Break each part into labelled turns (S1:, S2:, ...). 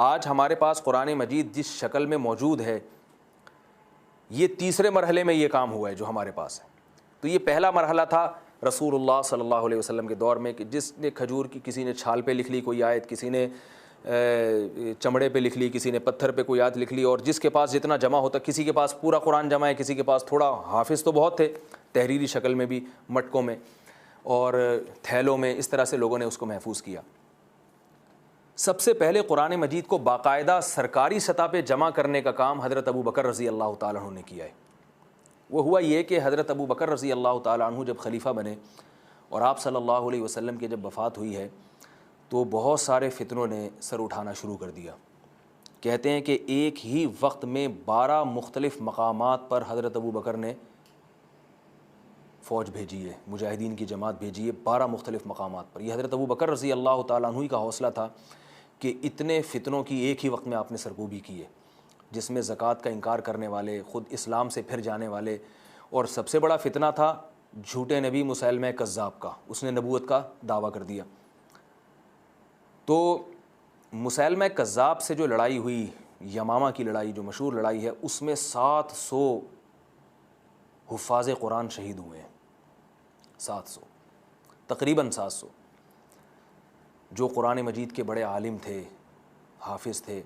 S1: آج ہمارے پاس قرآن مجید جس شکل میں موجود ہے، یہ تیسرے مرحلے میں یہ کام ہوا ہے جو ہمارے پاس ہے۔ تو یہ پہلا مرحلہ تھا رسول اللہ صلی اللہ علیہ وسلم کے دور میں، کہ جس نے کھجور کی، کسی نے چھال پہ لکھ لی کوئی آیت، کسی نے چمڑے پہ لکھ لی، کسی نے پتھر پہ کوئی آیت لکھ لی، اور جس کے پاس جتنا جمع ہوتا، کسی کے پاس پورا قرآن جمع ہے، کسی کے پاس تھوڑا، حافظ تو بہت تھے تحریری شکل میں بھی، مٹکوں میں اور تھیلوں میں، اس طرح سے لوگوں نے اس کو محفوظ کیا۔ سب سے پہلے قرآن مجید کو باقاعدہ سرکاری سطح پہ جمع کرنے کا کام حضرت ابو بکر رضی اللہ تعالیٰ عنہ نے کیا ہے۔ وہ ہوا یہ کہ حضرت ابو بکر رضی اللہ تعالیٰ عنہ جب خلیفہ بنے اور آپ صلی اللہ علیہ وسلم کی جب وفات ہوئی ہے، تو بہت سارے فتنوں نے سر اٹھانا شروع کر دیا۔ کہتے ہیں کہ ایک ہی وقت میں 12 مختلف مقامات پر حضرت ابو بکر نے فوج بھیجی ہے، مجاہدین کی جماعت بھیجی ہے 12 مختلف مقامات پر۔ یہ حضرت ابو بکر رضی اللہ تعالیٰ عنہ کا حوصلہ تھا کہ اتنے فتنوں کی ایک ہی وقت میں آپ نے سرکوبی کی ہے، جس میں زکوٰۃ کا انکار کرنے والے، خود اسلام سے پھر جانے والے، اور سب سے بڑا فتنہ تھا جھوٹے نبی مسیلمہ کذاب کا، اس نے نبوت کا دعویٰ کر دیا۔ تو مسیلمہ کذاب سے جو لڑائی ہوئی، یمامہ کی لڑائی جو مشہور لڑائی ہے، اس میں 700 حفاظ قرآن شہید ہوئے ہیں، 700 تقریباً 700 جو قرآن مجید کے بڑے عالم تھے، حافظ تھے۔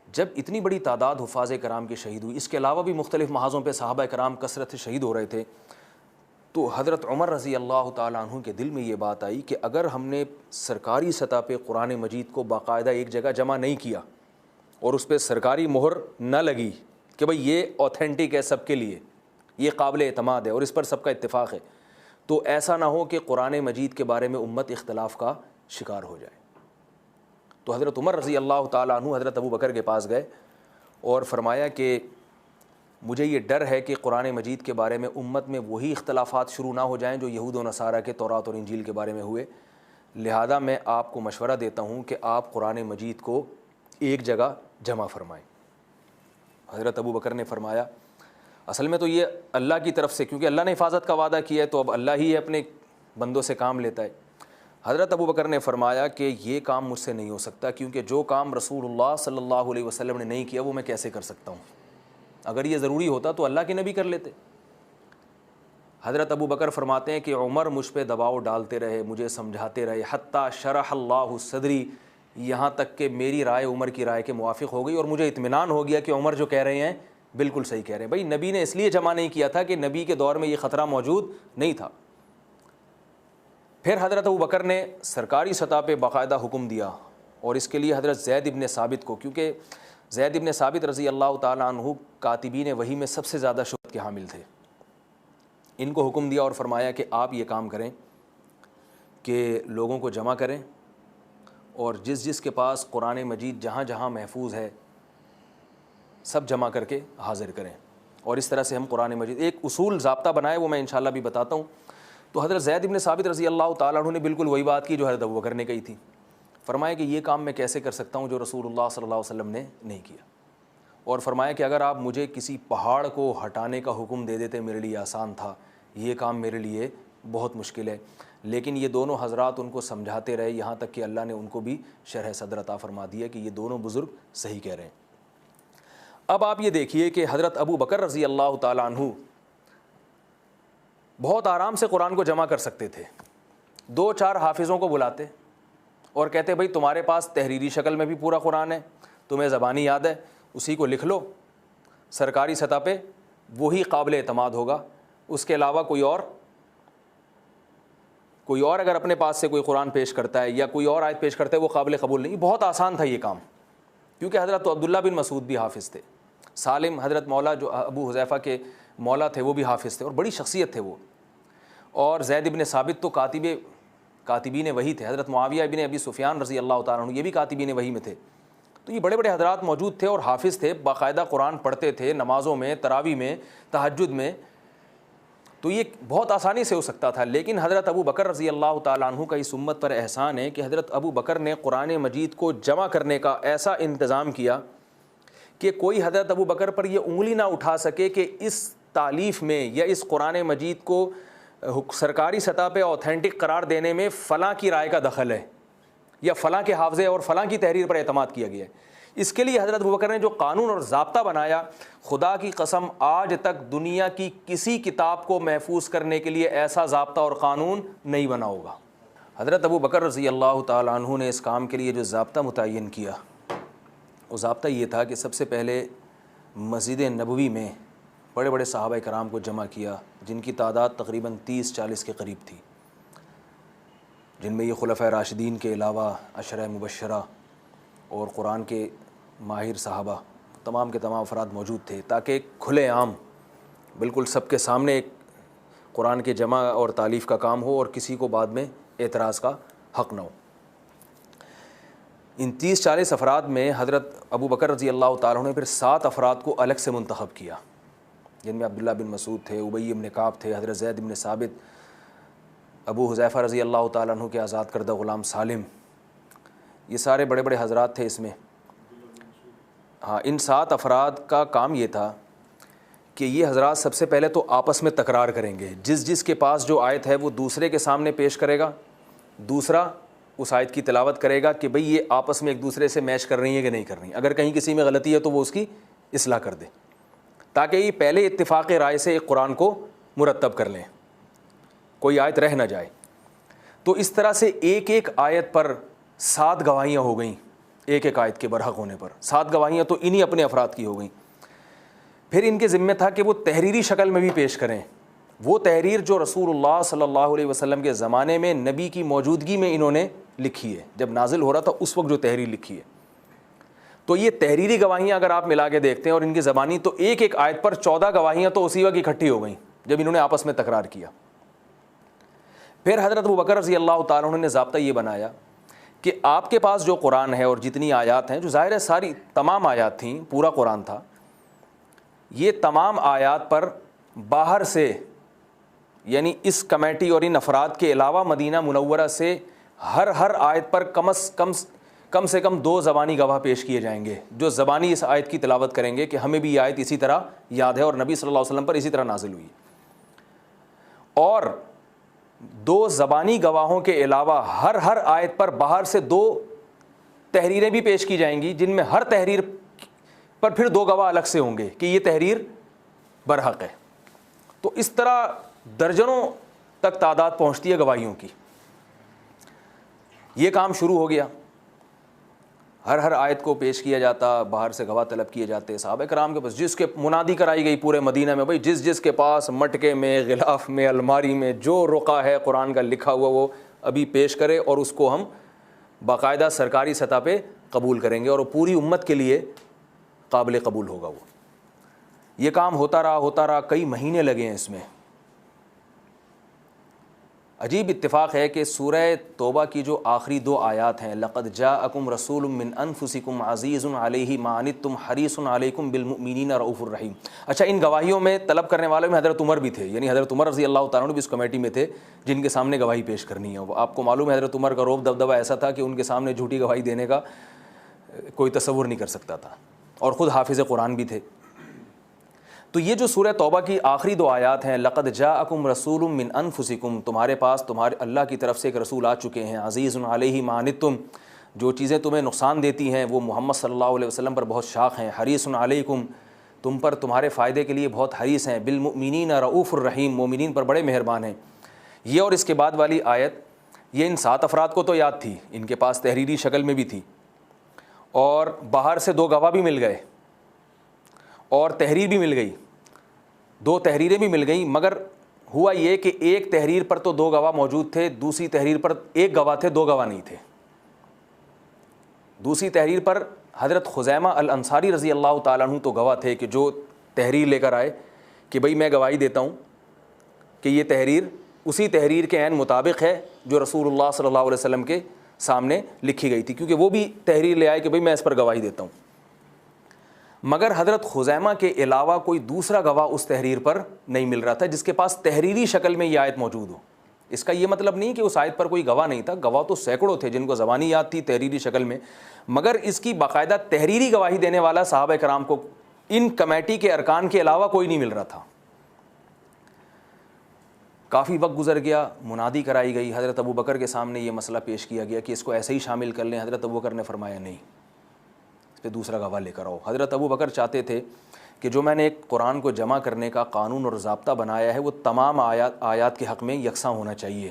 S1: جب اتنی بڑی تعداد حفاظ کرام کی شہید ہوئی، اس کے علاوہ بھی مختلف محاذوں پہ صحابہ کرام کثرت سے شہید ہو رہے تھے، تو حضرت عمر رضی اللہ تعالیٰ عنہ کے دل میں یہ بات آئی کہ اگر ہم نے سرکاری سطح پہ قرآن مجید کو باقاعدہ ایک جگہ جمع نہیں کیا اور اس پہ سرکاری مہر نہ لگی کہ بھئی یہ اوتھینٹک ہے، سب کے لیے یہ قابل اعتماد ہے اور اس پر سب کا اتفاق ہے، تو ایسا نہ ہو کہ قرآن مجید کے بارے میں امت اختلاف کا شکار ہو جائے۔ تو حضرت عمر رضی اللہ تعالیٰ عنہ حضرت ابو بکر کے پاس گئے اور فرمایا کہ مجھے یہ ڈر ہے کہ قرآن مجید کے بارے میں امت میں وہی اختلافات شروع نہ ہو جائیں جو یہود و نصارہ کے تورات اور انجیل کے بارے میں ہوئے، لہذا میں آپ کو مشورہ دیتا ہوں کہ آپ قرآن مجید کو ایک جگہ جمع فرمائیں۔ حضرت ابو بکر نے فرمایا، اصل میں تو یہ اللہ کی طرف سے، کیونکہ اللہ نے حفاظت کا وعدہ کیا ہے تو اب اللہ ہی اپنے بندوں سے کام لیتا ہے۔ حضرت ابو بکر نے فرمایا کہ یہ کام مجھ سے نہیں ہو سکتا، کیونکہ جو کام رسول اللہ صلی اللہ علیہ وسلم نے نہیں کیا وہ میں کیسے کر سکتا ہوں؟ اگر یہ ضروری ہوتا تو اللہ کے نبی کر لیتے۔ حضرت ابو بکر فرماتے ہیں کہ عمر مجھ پہ دباؤ ڈالتے رہے، مجھے سمجھاتے رہے، حتیٰ شرح اللہ صدری، یہاں تک کہ میری رائے عمر کی رائے کے موافق ہو گئی اور مجھے اطمینان ہو گیا کہ عمر جو کہہ رہے ہیں بالکل صحیح کہہ رہے ہیں۔ بھائی نبی نے اس لیے جمع نہیں کیا تھا کہ نبی کے دور میں یہ خطرہ موجود نہیں تھا۔ پھر حضرت ابو بکر نے سرکاری سطح پہ باقاعدہ حکم دیا، اور اس کے لیے حضرت زید ابن ثابت کو، کیونکہ زید ابن ثابت رضی اللہ تعالیٰ عنہ کاتبین وحی میں سب سے زیادہ شہرت کے حامل تھے، ان کو حکم دیا اور فرمایا کہ آپ یہ کام کریں کہ لوگوں کو جمع کریں اور جس جس کے پاس قرآن مجید جہاں جہاں محفوظ ہے سب جمع کر کے حاضر کریں، اور اس طرح سے ہم قرآن مجید ایک اصول ضابطہ بنائے، وہ میں انشاءاللہ بھی بتاتا ہوں۔ تو حضرت زید ابن ثابت رضی اللہ تعالیٰ عنہ نے بالکل وہی بات کی جو حضرت ابو بکر نے کہی تھی۔ فرمایا کہ یہ کام میں کیسے کر سکتا ہوں جو رسول اللہ صلی اللہ علیہ وسلم نے نہیں کیا، اور فرمایا کہ اگر آپ مجھے کسی پہاڑ کو ہٹانے کا حکم دے دیتے میرے لیے آسان تھا، یہ کام میرے لیے بہت مشکل ہے۔ لیکن یہ دونوں حضرات ان کو سمجھاتے رہے، یہاں تک کہ اللہ نے ان کو بھی شرح صدر عطا فرما دیا کہ یہ دونوں بزرگ صحیح کہہ رہے ہیں۔ اب آپ یہ دیکھیے کہ حضرت ابو بکر رضی اللہ تعالیٰ عنہ بہت آرام سے قرآن کو جمع کر سکتے تھے، 2-4 حافظوں کو بلاتے اور کہتے بھائی تمہارے پاس تحریری شکل میں بھی پورا قرآن ہے، تمہیں زبانی یاد ہے، اسی کو لکھ لو، سرکاری سطح پہ وہی قابل اعتماد ہوگا، اس کے علاوہ کوئی اور اگر اپنے پاس سے کوئی قرآن پیش کرتا ہے یا کوئی اور آیت پیش کرتا ہے وہ قابل قبول نہیں۔ بہت آسان تھا یہ کام، کیونکہ حضرت عبداللہ بن مسعود بھی حافظ تھے، سالم حضرت مولا جو ابو حذیفہ کے مولا تھے وہ بھی حافظ تھے اور بڑی شخصیت تھے وہ، اور زید ابن ثابت تو کاتبین وحی تھے، حضرت معاویہ ابن ابی سفیان رضی اللہ تعالیٰ عنہ یہ بھی کاتبین وحی میں تھے۔ تو یہ بڑے بڑے حضرات موجود تھے اور حافظ تھے، باقاعدہ قرآن پڑھتے تھے نمازوں میں، تراویح میں، تہجد میں، تو یہ بہت آسانی سے ہو سکتا تھا۔ لیکن حضرت ابو بکر رضی اللہ تعالیٰ عنہ کا اس امت پر احسان ہے کہ حضرت ابو بکر نے قرآن مجید کو جمع کرنے کا ایسا انتظام کیا کہ کوئی حضرت ابو بکر پر یہ انگلی نہ اٹھا سکے کہ اس تالیف میں یا اس قرآن مجید کو سرکاری سطح پہ اوتھینٹک قرار دینے میں فلاں کی رائے کا دخل ہے، یا فلاں کے حافظے اور فلاں کی تحریر پر اعتماد کیا گیا ہے۔ اس کے لیے حضرت ابوبکر نے جو قانون اور ضابطہ بنایا، خدا کی قسم آج تک دنیا کی کسی کتاب کو محفوظ کرنے کے لیے ایسا ضابطہ اور قانون نہیں بنا ہوگا۔ حضرت ابوبکر رضی اللہ تعالیٰ عنہ نے اس کام کے لیے جو ضابطہ متعین کیا، وہ ضابطہ یہ تھا کہ سب سے پہلے مسجد نبوی میں بڑے بڑے صحابہ کرام کو جمع کیا، جن کی تعداد تقریباً 30-40 کے قریب تھی، جن میں یہ خلفۂ راشدین کے علاوہ عشرہ مبشرہ اور قرآن کے ماہر صحابہ تمام کے تمام افراد موجود تھے، تاکہ کھلے عام بالکل سب کے سامنے ایک قرآن کے جمع اور تالیف کا کام ہو اور کسی کو بعد میں اعتراض کا حق نہ ہو۔ ان 30-40 افراد میں حضرت ابوبکر رضی اللہ تعالیٰ نے پھر 7 افراد کو الگ سے منتخب کیا، جن میں عبداللہ بن مسعود تھے، ابی بن کعب تھے، حضرت زید بن ثابت، ابو حذیفہ رضی اللہ تعالیٰ عنہ کے آزاد کردہ غلام سالم، یہ سارے بڑے بڑے حضرات تھے اس میں۔ ہاں، ان 7 افراد کا کام یہ تھا کہ یہ حضرات سب سے پہلے تو آپس میں تکرار کریں گے، جس کے پاس جو آیت ہے وہ دوسرے کے سامنے پیش کرے گا، دوسرا اس آیت کی تلاوت کرے گا کہ بھئی یہ آپس میں ایک دوسرے سے میچ کر رہی ہیں کہ نہیں کر رہی ہیں، اگر کہیں کسی میں غلطی ہے تو وہ اس کی اصلاح کر دے، تاکہ یہ پہلے اتفاق رائے سے ایک قرآن کو مرتب کر لیں، کوئی آیت رہ نہ جائے۔ تو اس طرح سے ایک ایک آیت پر 7 گواہیاں ہو گئیں، ایک ایک آیت کے برحق ہونے پر 7 گواہیاں تو انہی اپنے افراد کی ہو گئیں۔ پھر ان کے ذمہ تھا کہ وہ تحریری شکل میں بھی پیش کریں، وہ تحریر جو رسول اللہ صلی اللہ علیہ وسلم کے زمانے میں نبی کی موجودگی میں انہوں نے لکھی ہے، جب نازل ہو رہا تھا اس وقت جو تحریر لکھی ہے۔ تو یہ تحریری گواہیاں اگر آپ ملا کے دیکھتے ہیں اور ان کی زبانی، تو ایک ایک آیت پر 14 گواہیاں تو اسی وقت اکٹھی ہو گئیں جب انہوں نے آپس میں تکرار کیا۔ پھر حضرت ابوبکر رضی اللہ تعالیٰ عنہ نے ضابطہ یہ بنایا کہ آپ کے پاس جو قرآن ہے اور جتنی آیات ہیں، جو ظاہر ہے ساری تمام آیات تھیں، پورا قرآن تھا، یہ تمام آیات پر باہر سے، یعنی اس کمیٹی اور ان افراد کے علاوہ مدینہ منورہ سے ہر آیت پر کم سے کم 2 زبانی گواہ پیش کیے جائیں گے، جو زبانی اس آیت کی تلاوت کریں گے کہ ہمیں بھی یہ آیت اسی طرح یاد ہے اور نبی صلی اللہ علیہ وسلم پر اسی طرح نازل ہوئی۔ اور 2 زبانی گواہوں کے علاوہ ہر آیت پر باہر سے 2 تحریریں بھی پیش کی جائیں گی، جن میں ہر تحریر پر پھر 2 گواہ الگ سے ہوں گے کہ یہ تحریر برحق ہے۔ تو اس طرح درجنوں تک تعداد پہنچتی ہے گواہیوں کی۔ یہ کام شروع ہو گیا، ہر آیت کو پیش کیا جاتا، باہر سے گواہ طلب کیے جاتے، صحابہ کرام کے پاس جس کے منادی کرائی گئی پورے مدینہ میں، بھائی جس کے پاس مٹکے میں، غلاف میں، الماری میں جو رقعہ ہے قرآن کا لکھا ہوا وہ ابھی پیش کرے، اور اس کو ہم باقاعدہ سرکاری سطح پہ قبول کریں گے اور وہ پوری امت کے لیے قابل قبول ہوگا۔ وہ یہ کام ہوتا رہا، کئی مہینے لگے ہیں اس میں۔ عجیب اتفاق ہے کہ سورہ توبہ کی جو آخری 2 آیات ہیں، لقد جاءکم رسول من انفسکم عزیز علیہ ما عنتم حریص علیکم بالمؤمنین رؤوف الرحیم۔ اچھا، ان گواہیوں میں طلب کرنے والوں میں حضرت عمر بھی تھے، یعنی حضرت عمر رضی اللہ تعالیٰ عنہ بھی اس کمیٹی میں تھے جن کے سامنے گواہی پیش کرنی ہے۔ آپ کو معلوم ہے حضرت عمر کا رعب دبدبہ ایسا تھا کہ ان کے سامنے جھوٹی گواہی دینے کا کوئی تصور نہیں کر سکتا تھا، اور خود حافظ قرآن بھی تھے۔ تو یہ جو سورہ توبہ کی آخری 2 آیات ہیں، لقد جاءکم رسول من انفسکم، تمہارے پاس تمہارے اللہ کی طرف سے ایک رسول آ چکے ہیں، عزیز علیہ ما عنتم، جو چیزیں تمہیں نقصان دیتی ہیں وہ محمد صلی اللہ علیہ وسلم پر بہت شاق ہیں، حریص علیکم، تم پر تمہارے فائدے کے لیے بہت حریص ہیں، بالمؤمنین رؤوف الرحیم، مومنین پر بڑے مہربان ہیں۔ یہ اور اس کے بعد والی آیت، یہ ان 7 افراد کو تو یاد تھی، ان کے پاس تحریری شکل میں بھی تھی، اور باہر سے 2 گواہ بھی مل گئے، اور تحریر بھی مل گئی، 2 تحریریں بھی مل گئیں، مگر ہوا یہ کہ ایک تحریر پر تو 2 گواہ موجود تھے، دوسری تحریر پر 1 گواہ تھے، 2 گواہ نہیں تھے۔ دوسری تحریر پر حضرت خزیمہ الانصاری رضی اللہ تعالیٰ عنہ تو گواہ تھے کہ جو تحریر لے کر آئے کہ بھئی میں گواہی دیتا ہوں کہ یہ تحریر اسی تحریر کے عین مطابق ہے جو رسول اللہ صلی اللہ علیہ وسلم کے سامنے لکھی گئی تھی، کیونکہ وہ بھی تحریر لے آئے کہ بھئی میں اس پر گواہی دیتا ہوں۔ مگر حضرت خزیمہ کے علاوہ کوئی دوسرا گواہ اس تحریر پر نہیں مل رہا تھا جس کے پاس تحریری شکل میں یہ آیت موجود ہو۔ اس کا یہ مطلب نہیں کہ اس آیت پر کوئی گواہ نہیں تھا، گواہ تو سینکڑوں تھے جن کو زبانی یاد تھی تحریری شکل میں، مگر اس کی باقاعدہ تحریری گواہی دینے والا صحابہ کرام کو ان کمیٹی کے ارکان کے علاوہ کوئی نہیں مل رہا تھا۔ کافی وقت گزر گیا، منادی کرائی گئی، حضرت ابو بکر کے سامنے یہ مسئلہ پیش کیا گیا کہ اس کو ایسے ہی شامل کر لیں۔ حضرت ابو بکر نے فرمایا نہیں، اس پہ دوسرا گواہ لے کر آؤ۔ حضرت ابو بکر چاہتے تھے کہ جو میں نے ایک قرآن کو جمع کرنے کا قانون اور ضابطہ بنایا ہے وہ تمام آیات کے حق میں یکساں ہونا چاہیے،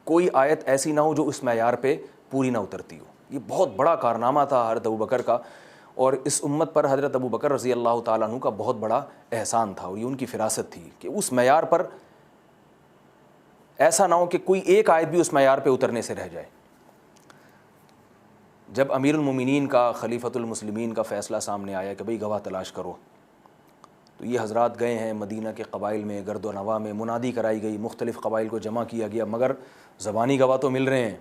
S1: کوئی آیت ایسی نہ ہو جو اس معیار پہ پوری نہ اترتی ہو۔ یہ بہت بڑا کارنامہ تھا حضرت ابو بکر کا، اور اس امت پر حضرت ابو بکر رضی اللہ تعالیٰ عنہ کا بہت بڑا احسان تھا، اور یہ ان کی فراست تھی کہ اس معیار پر ایسا نہ ہو کہ کوئی ایک آیت بھی اس معیار پہ اترنے سے رہ جائے۔ جب امیر المومنین کا، خلیفۃ المسلمین کا فیصلہ سامنے آیا کہ بھئی گواہ تلاش کرو، تو یہ حضرات گئے ہیں مدینہ کے قبائل میں، گرد و نواح میں، منادی کرائی گئی، مختلف قبائل کو جمع کیا گیا، مگر زبانی گواہ تو مل رہے ہیں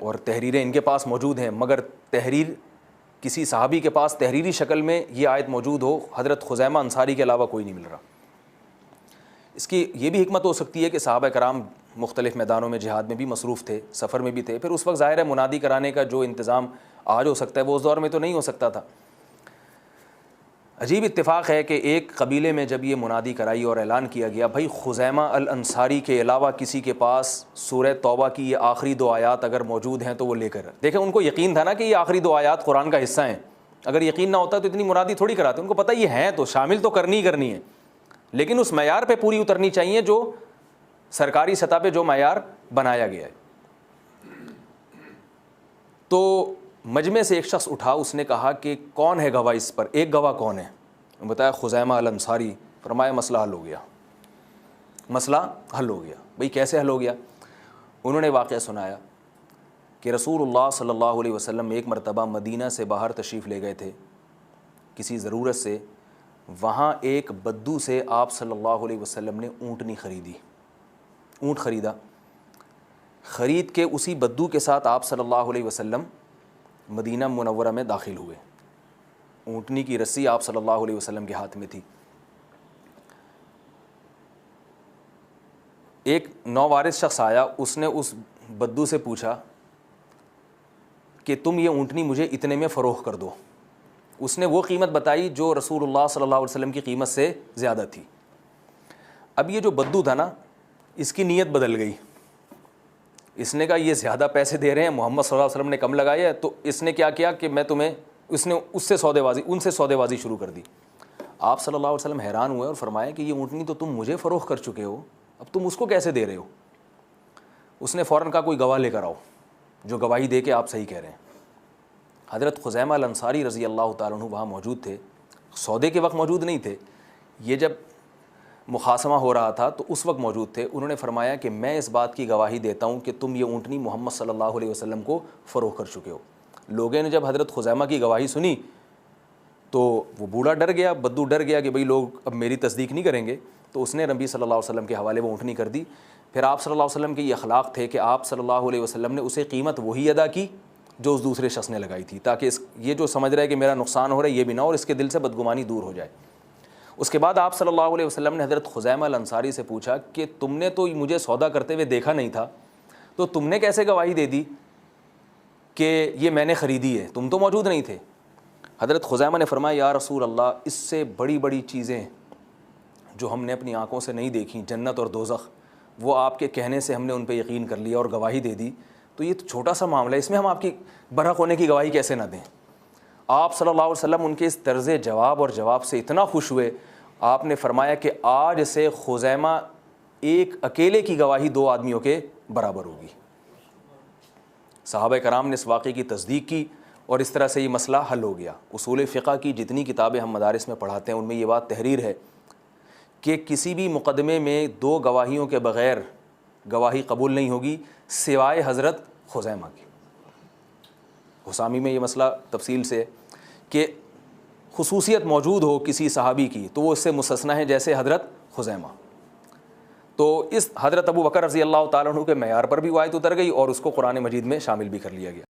S1: اور تحریریں ان کے پاس موجود ہیں، مگر تحریر کسی صحابی کے پاس تحریری شکل میں یہ آیت موجود ہو، حضرت خزیمہ انصاری کے علاوہ کوئی نہیں مل رہا۔ اس کی یہ بھی حکمت ہو سکتی ہے کہ صحابہ کرام مختلف میدانوں میں جہاد میں بھی مصروف تھے، سفر میں بھی تھے، پھر اس وقت ظاہر ہے منادی کرانے کا جو انتظام آج ہو سکتا ہے وہ اس دور میں تو نہیں ہو سکتا تھا۔ عجیب اتفاق ہے کہ ایک قبیلے میں جب یہ منادی کرائی اور اعلان کیا گیا بھائی خزیمہ الانصاری کے علاوہ کسی کے پاس سورہ توبہ کی یہ آخری 2 آیات اگر موجود ہیں تو وہ لے کر، دیکھیں ان کو یقین تھا نا کہ یہ آخری 2 آیات قرآن کا حصہ ہیں، اگر یقین نہ ہوتا تو اتنی منادی تھوڑی کراتے، ان کو پتہ یہ ہیں تو شامل تو کرنی ہی کرنی ہے، لیکن اس معیار پہ پوری اترنی چاہیے جو سرکاری سطح پہ جو معیار بنایا گیا ہے۔ تو مجمع سے ایک شخص اٹھا، اس نے کہا کہ کون ہے گواہ اس پر، ایک گواہ کون ہے؟ بتایا خزیمہ الانصاری۔ فرمایا مسئلہ حل ہو گیا، مسئلہ حل ہو گیا۔ بھئی کیسے حل ہو گیا؟ انہوں نے واقعہ سنایا کہ رسول اللہ صلی اللہ علیہ وسلم ایک مرتبہ مدینہ سے باہر تشریف لے گئے تھے کسی ضرورت سے، وہاں ایک بدو سے آپ صلی اللہ علیہ وسلم نے اونٹنی خریدی، اونٹ خریدا، خرید کے اسی بدو کے ساتھ آپ صلی اللہ علیہ وسلم مدینہ منورہ میں داخل ہوئے۔ اونٹنی کی رسی آپ صلی اللہ علیہ وسلم کے ہاتھ میں تھی۔ ایک نووارث شخص آیا، اس نے اس بدو سے پوچھا کہ تم یہ اونٹنی مجھے اتنے میں فروخت کر دو۔ اس نے وہ قیمت بتائی جو رسول اللہ صلی اللہ علیہ وسلم کی قیمت سے زیادہ تھی۔ اب یہ جو بدو تھا نا، اس کی نیت بدل گئی، اس نے کہا یہ زیادہ پیسے دے رہے ہیں، محمد صلی اللہ علیہ وسلم نے کم لگایا ہے، تو اس نے کیا کیا کہ میں تمہیں، اس نے ان سے سودے بازی شروع کر دی۔ آپ صلی اللہ علیہ وسلم حیران ہوئے اور فرمایا کہ یہ اونٹنی تو تم مجھے فروخت کر چکے ہو، اب تم اس کو کیسے دے رہے ہو؟ اس نے فوراً کہا کوئی گواہ لے کر آؤ جو گواہی دے کہ آپ صحیح کہہ رہے ہیں۔ حضرت خزیمہ الانصاری رضی اللہ تعالیٰ عنہ وہاں موجود تھے، سودے کے وقت موجود نہیں تھے، یہ جب مخاصمہ ہو رہا تھا تو اس وقت موجود تھے۔ انہوں نے فرمایا کہ میں اس بات کی گواہی دیتا ہوں کہ تم یہ اونٹنی محمد صلی اللہ علیہ وسلم کو فروخت کر چکے ہو۔ لوگوں نے جب حضرت خزیمہ کی گواہی سنی تو وہ بوڑھا ڈر گیا، بدو ڈر گیا کہ بھئی لوگ اب میری تصدیق نہیں کریں گے، تو اس نے نبی صلی اللہ علیہ وسلم کے حوالے وہ اونٹنی کر دی۔ پھر آپ صلی اللہ علیہ وسلم کے یہ اخلاق تھے کہ آپ صلی اللہ علیہ وسلم نے اسے قیمت وہی ادا کی جو اس دوسرے شخص نے لگائی تھی، تاکہ یہ جو سمجھ رہا ہے کہ میرا نقصان ہو رہا ہے یہ بھی نہ، اور اس کے دل سے بدگمانی دور ہو جائے۔ اس کے بعد آپ صلی اللہ علیہ وسلم نے حضرت خزیمہ الانصاری سے پوچھا کہ تم نے تو مجھے سودا کرتے ہوئے دیکھا نہیں تھا، تو تم نے کیسے گواہی دے دی کہ یہ میں نے خریدی ہے، تم تو موجود نہیں تھے؟ حضرت خزیمہ نے فرمایا یا رسول اللہ، اس سے بڑی بڑی چیزیں جو ہم نے اپنی آنکھوں سے نہیں دیکھیں، جنت اور دوزخ، وہ آپ کے کہنے سے ہم نے ان پہ یقین کر لیا اور گواہی دے دی، تو یہ تو چھوٹا سا معاملہ ہے، اس میں ہم آپ کی برحق ہونے کی گواہی کیسے نہ دیں؟ آپ صلی اللہ علیہ وسلم ان کے اس طرز جواب اور جواب سے اتنا خوش ہوئے، آپ نے فرمایا کہ آج سے خزیمہ ایک اکیلے کی گواہی 2 آدمیوں کے برابر ہوگی۔ صحابہ کرام نے اس واقعے کی تصدیق کی اور اس طرح سے یہ مسئلہ حل ہو گیا۔ اصول فقہ کی جتنی کتابیں ہم مدارس میں پڑھاتے ہیں ان میں یہ بات تحریر ہے کہ کسی بھی مقدمے میں 2 گواہیوں کے بغیر گواہی قبول نہیں ہوگی سوائے حضرت خزیمہ کی۔ حسامی میں یہ مسئلہ تفصیل سے کہ خصوصیت موجود ہو کسی صحابی کی تو وہ اس سے مستثنیٰ ہے، جیسے حضرت خزیمہ۔ تو اس حضرت ابو بکر رضی اللہ تعالیٰ عنہ کے معیار پر بھی آیت اتر گئی اور اس کو قرآن مجید میں شامل بھی کر لیا گیا۔